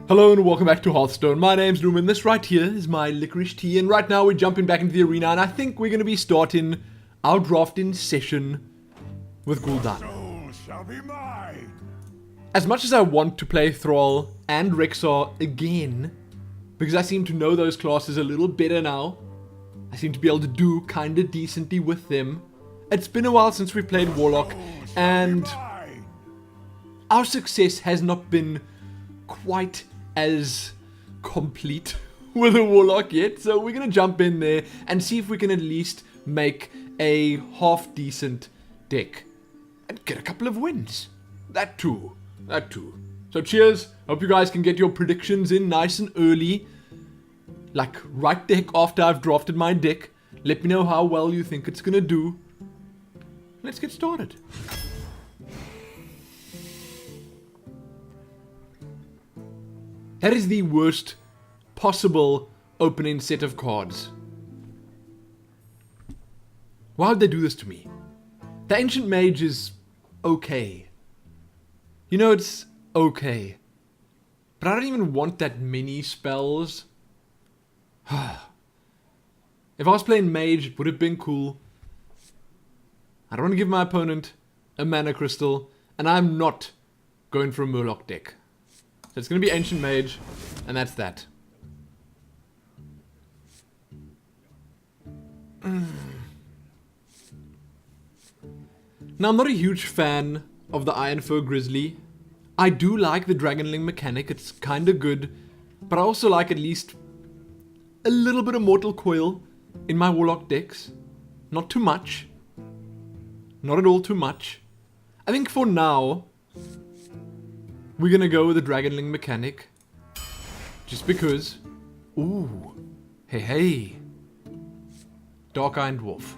Hello and welcome back to Hearthstone. My name's Lumin. This right here is my licorice tea, and right now we're jumping back into the arena, and I think we're going to be starting our drafting session with Gul'dan. Soul shall be mine. As much as I want to play Thrall and Rexar again, because I seem to know those classes a little better now, I seem to be able to do kinda decently with them. It's been a while since we played Warlock, and our success has not been quite as complete with a Warlock yet, so we're gonna jump in there and see if we can at least make a half decent deck and get a couple of wins. That too. So cheers, hope you guys can get your predictions in nice and early, like right deck after I've drafted my deck. Let me know how well you think it's gonna do. Let's get started. That is the worst possible opening set of cards. Why would they do this to me? The Ancient Mage is okay. You know, it's okay. But I don't even want that many spells. If I was playing Mage, it would have been cool. I don't want to give my opponent a mana crystal, and I'm not going for a Murloc deck. So it's going to be Ancient Mage, and that's that. Now, I'm not a huge fan of the Iron Fur Grizzly. I do like the Dragonling mechanic, it's kind of good, but I also like at least a little bit of Mortal Coil in my Warlock decks. Not too much. Not at all too much. I think for now, we're gonna go with the Dragonling mechanic. Just because. Ooh. Hey. Dark Iron Dwarf.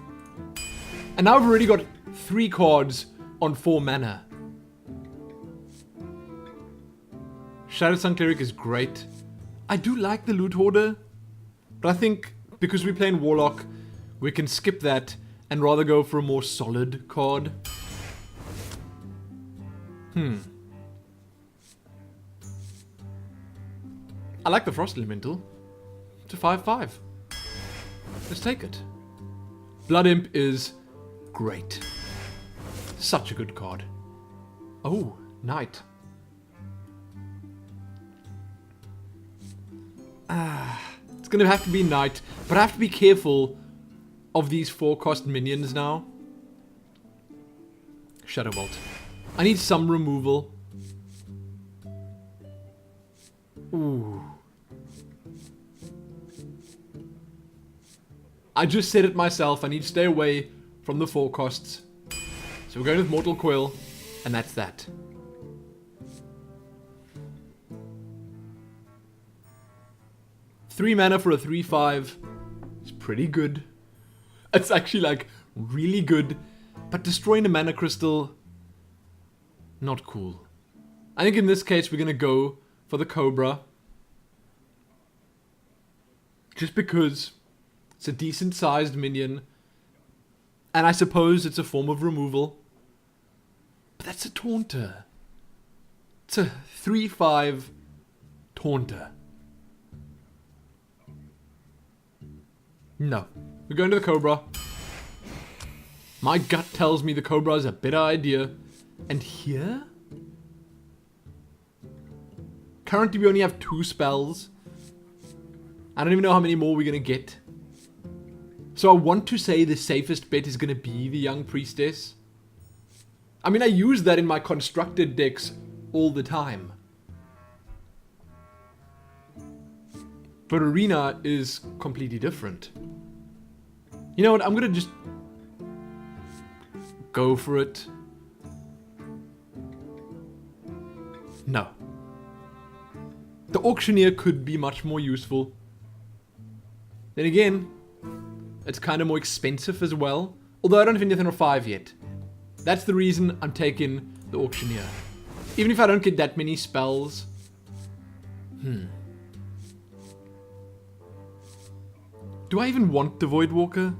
And now I've already got 3 cards on 4 mana. Shadow Sun Cleric is great. I do like the Loot Hoarder, but I think because we're playing Warlock, we can skip that and rather go for a more solid card. I like the Frost Elemental. It's a 5/5. Let's take it. Blood Imp is great. Such a good card. Oh, Knight. It's gonna have to be Knight, but I have to be careful of these 4-cost minions now. Shadow Bolt. I need some removal. Ooh. I just said it myself, I need to stay away from the 4 costs. So we're going with Mortal Coil, and that's that. Three mana for a 3/5 is pretty good. It's actually like really good, but destroying a mana crystal, not cool. I think in this case we're gonna go for the Cobra. Just because it's a decent sized minion. And I suppose it's a form of removal. But that's a Taunter. It's a 3/5 Taunter. No. We're going to the Cobra. My gut tells me the Cobra is a better idea. And here? Currently we only have 2 spells. I don't even know how many more we're gonna get. So I want to say the safest bet is gonna be the Young Priestess. I mean, I use that in my constructed decks all the time. But Arena is completely different. You know what, I'm gonna just go for it. No. The Auctioneer could be much more useful. Then again, it's kind of more expensive as well. Although I don't have anything on 5 yet. That's the reason I'm taking the Auctioneer. Even if I don't get that many spells. Do I even want the Voidwalker?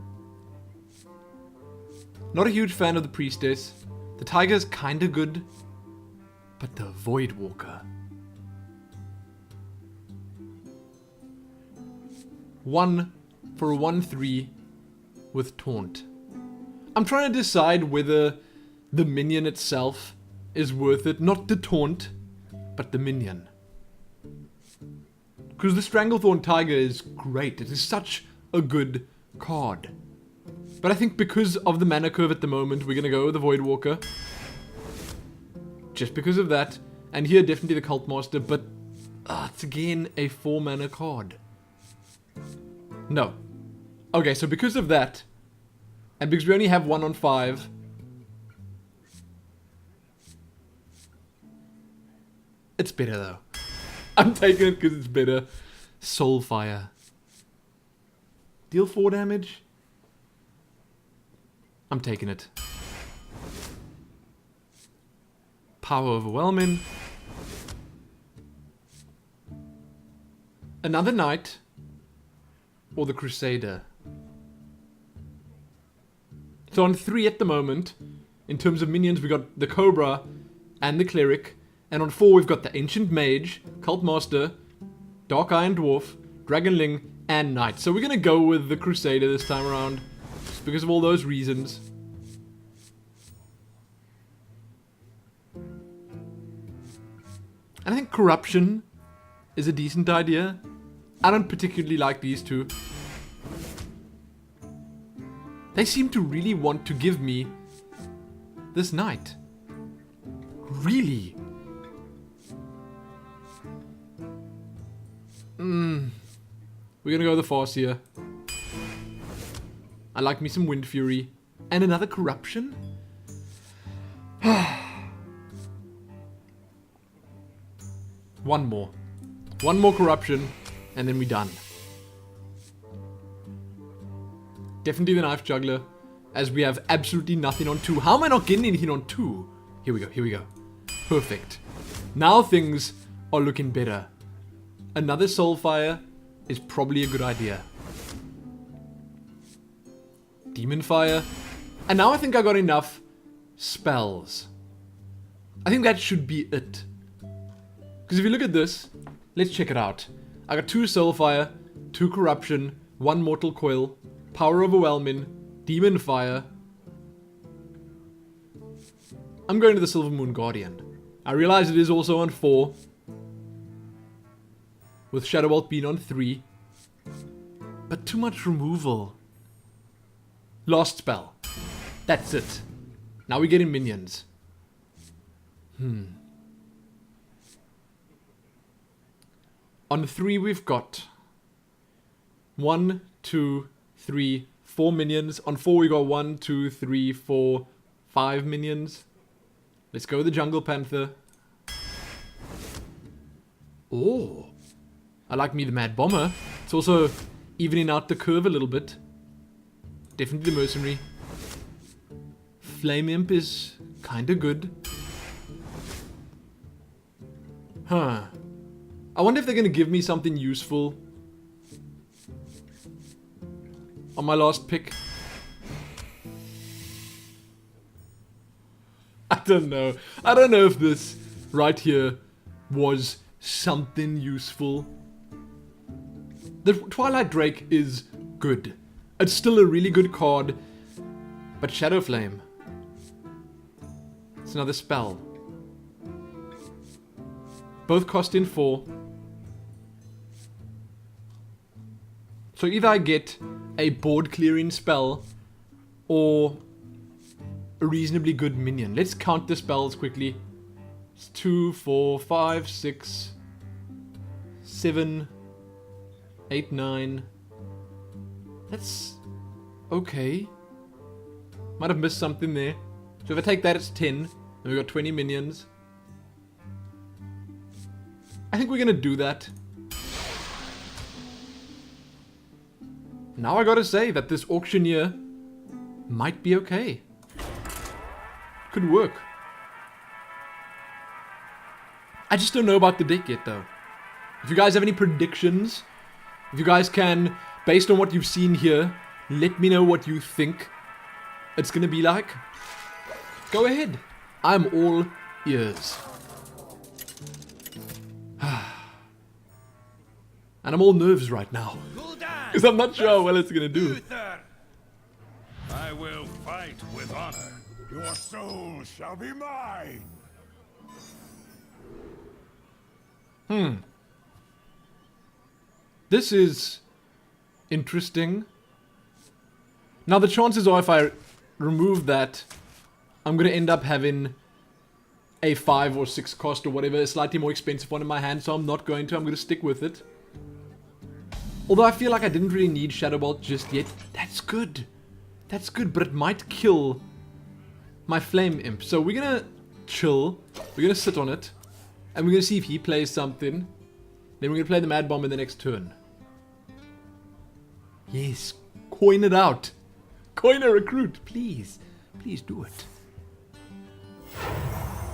Not a huge fan of the Priestess. The Tiger's kinda good. But the Voidwalker. 1 for a 1/3 with Taunt. I'm trying to decide whether the minion itself is worth it. Not the Taunt, but the minion. Because the Stranglethorn Tiger is great. It is such a good card. But I think because of the mana curve at the moment, we're going to go with the Voidwalker. Just because of that. And here, definitely the Cult Master, but it's again a 4 mana card. No. Okay, so because of that, and because we only have 1 on 5, it's better though. I'm taking it because it's better. Soulfire. Deal 4 damage? I'm taking it. Power Overwhelming. Another Knight. Or the Crusader. So on 3 at the moment, in terms of minions, we got the Cobra and the Cleric. And on 4, we've got the Ancient Mage, Cult Master, Dark Iron Dwarf, Dragonling, and Knight. So we're going to go with the Crusader this time around. Just because of all those reasons. And I think Corruption is a decent idea. I don't particularly like these two. They seem to really want to give me this Knight. Really? We're gonna go the Farce here. I like me some Wind Fury. And another Corruption? One more. One more Corruption, and then we're done. Definitely the Knife Juggler, as we have absolutely nothing on 2. How am I not getting anything on 2? Here we go, here we go. Perfect. Now things are looking better. Another Soulfire is probably a good idea. Demon Fire. And now I think I got enough spells. I think that should be it. Because if you look at this, let's check it out. I got 2 Soulfire, 2 Corruption, 1 Mortal Coil, Power Overwhelming, Demon Fire. I'm going to the Silver Moon Guardian. I realize it is also on 4. With Shadow Bolt being on 3. But too much removal. Last spell. That's it. Now we're getting minions. On 3 we've got 1, 2, 3, 4 minions. On 4 we got 1, 2, 3, 4, 5 minions. Let's go with the Jungle Panther. Oh. I like me the Mad Bomber. It's also evening out the curve a little bit. Definitely the Mercenary. Flame Imp is kinda good. Huh. I wonder if they're gonna give me something useful on my last pick. I don't know. I don't know if this right here was something useful. The Twilight Drake is good. It's still a really good card. But Shadow Flame. It's another spell. Both cost in 4. So either I get a board clearing spell or a reasonably good minion. Let's count the spells quickly. It's 2, 4, 5, 6, 7, 8, 9. That's okay. Might have missed something there. So if I take that, it's 10. And we've got 20 minions. I think we're gonna do that. Now I gotta say that this Auctioneer might be okay. Could work. I just don't know about the deck yet though. If you guys have any predictions, if you guys can, based on what you've seen here, let me know what you think it's gonna be like. Go ahead. I'm all ears. And I'm all nerves right now. Because I'm not sure how well it's gonna do. Uther! I will fight with honor. Your soul shall be mine. This is interesting. Now the chances are if I remove that, I'm gonna end up having a 5 or 6 cost or whatever, a slightly more expensive one in my hand, so I'm not going to. I'm gonna stick with it. Although I feel like I didn't really need Shadow Bolt just yet. That's good. That's good, but it might kill my Flame Imp. So we're gonna chill. We're gonna sit on it. And we're gonna see if he plays something. Then we're gonna play the Mad Bomb in the next turn. Yes. Coin it out. Coin a recruit, please. Please do it.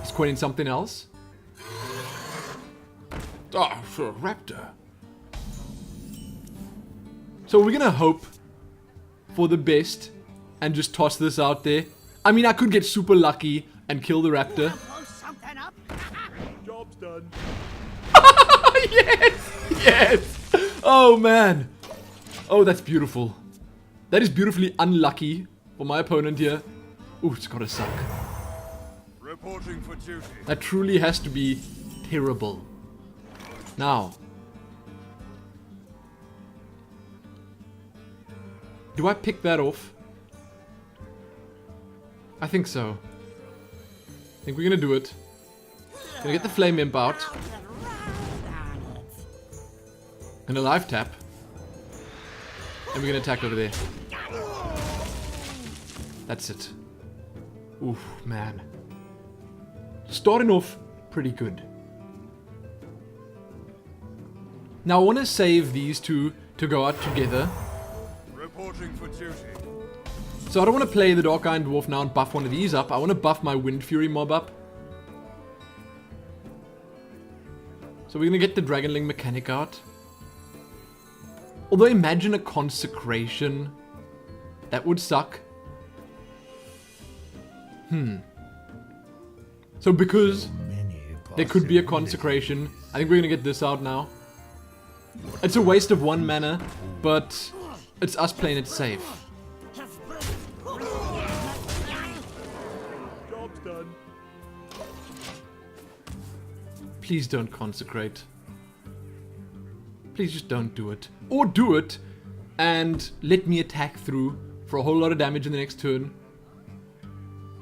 He's coining something else. Oh, for a raptor. So we're gonna hope for the best and just toss this out there. I mean, I could get super lucky and kill the raptor. Job's done. Yes! Yes! Oh, man. Oh, that's beautiful. That is beautifully unlucky for my opponent here. Ooh, it's gotta suck. Reporting for duty. That truly has to be terrible. Now. Do I pick that off? I think so. I think we're gonna do it. Gonna get the Flame Imp out. And a live tap. And we're gonna attack over there. That's it. Oof, man. Starting off pretty good. Now I want to save these two to go out together. Reporting for duty. So I don't want to play the Dark Iron Dwarf now and buff one of these up. I want to buff my Wind Fury mob up. So we're going to get the Dragonling mechanic out. Although imagine a Consecration. That would suck. So because there could be a Consecration, I think we're going to get this out now. It's a waste of 1 mana, but it's us playing it safe. Job's done. Please don't Consecrate. Please just don't do it. Or do it and let me attack through for a whole lot of damage in the next turn.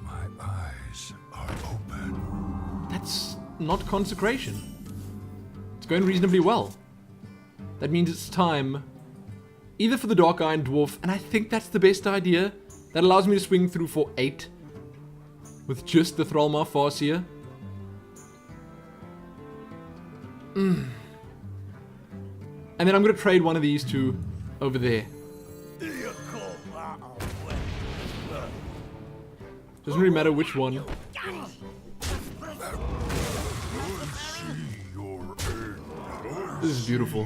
My eyes are open. That's not Consecration. It's going reasonably well. That means it's time either for the Dark Iron Dwarf, and I think that's the best idea. That allows me to swing through for 8 with just the Thrallmar Farseer. And then I'm going to trade one of these two over there. Doesn't really matter which one. This is beautiful.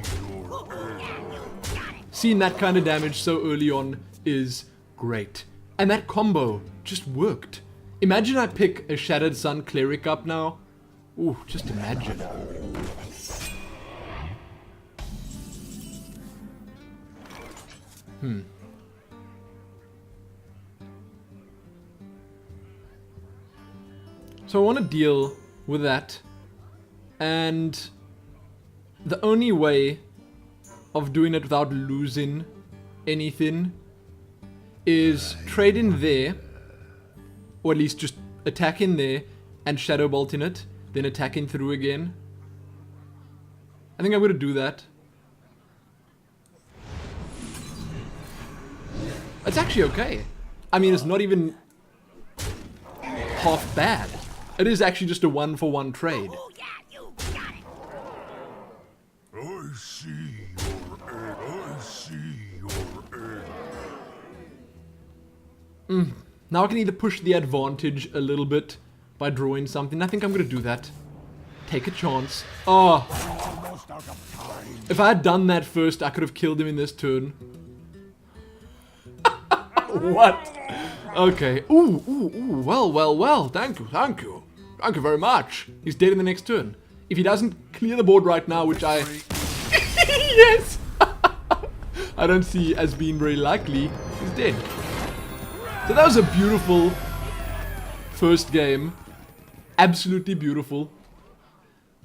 Seeing that kind of damage so early on is great. And that combo just worked. Imagine I pick a Shattered Sun Cleric up now. Ooh, just imagine. So I want to deal with that. And the only way of doing it without losing anything is trade in there, or at least just attack in there and Shadow Bolt in it, then attacking through again. I think I'm going to do that. It's actually okay. I mean, it's not even half bad. It is actually just a 1-for-1 trade. I see your end. I see your end. Now I can either push the advantage a little bit by drawing something. I think I'm going to do that. Take a chance. Oh, Almost out of time. if I had done that first, I could have killed him in this turn. What? Okay. Ooh. Well. Thank you. Thank you very much. He's dead in the next turn. If he doesn't clear the board right now, which I... Yes! I don't see as being very likely, is dead. So that was a beautiful first game. Absolutely beautiful.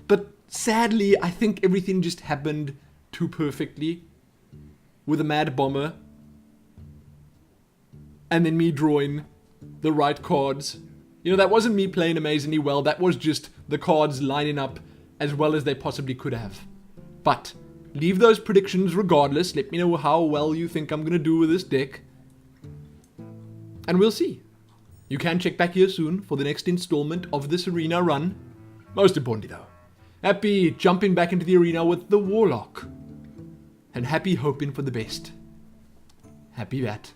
But sadly, I think everything just happened too perfectly. With a mad bomber. And then me drawing the right cards. You know, that wasn't me playing amazingly well. That was just the cards lining up as well as they possibly could have. But leave those predictions regardless. Let me know how well you think I'm going to do with this deck. And we'll see. You can check back here soon for the next installment of this arena run. Most importantly though, happy jumping back into the arena with the Warlock. And happy hoping for the best. Happy that.